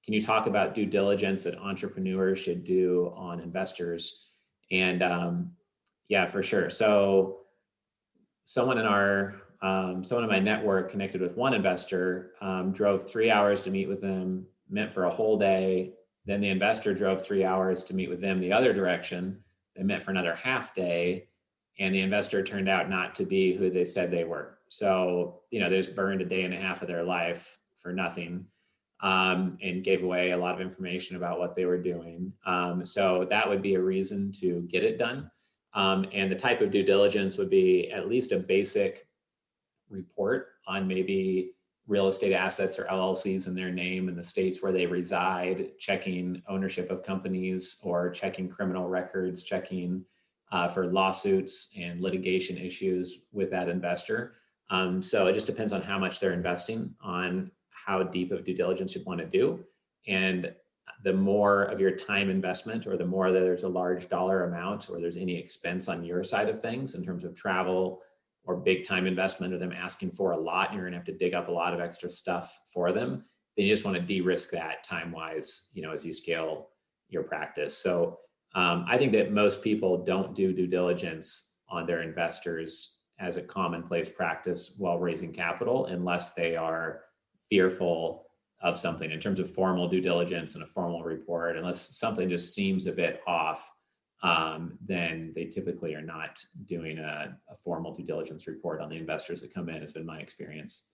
can you talk about due diligence that entrepreneurs should do on investors? And yeah, for sure. So someone in my network connected with one investor, drove 3 hours to meet with them, met for a whole day. Then the investor drove 3 hours to meet with them the other direction. They met for another half day, and the investor turned out not to be who they said they were. So, they just burned a day and a half of their life for nothing, and gave away a lot of information about what they were doing. So that would be a reason to get it done. And the type of due diligence would be at least a basic report on maybe real estate assets or LLCs in their name in the states where they reside, checking ownership of companies or checking criminal records, checking for lawsuits and litigation issues with that investor. So it just depends on how much they're investing, on how deep of due diligence you want to do. And the more of your time investment, or the more that there's a large dollar amount, or there's any expense on your side of things in terms of travel or big time investment, or them asking for a lot, and you're gonna have to dig up a lot of extra stuff for them, then you just want to de-risk that time-wise, as you scale your practice. So I think that most people don't do due diligence on their investors as a commonplace practice while raising capital, unless they are fearful of something in terms of formal due diligence and a formal report. Unless something just seems a bit off, then they typically are not doing a formal due diligence report on the investors that come in, has been my experience.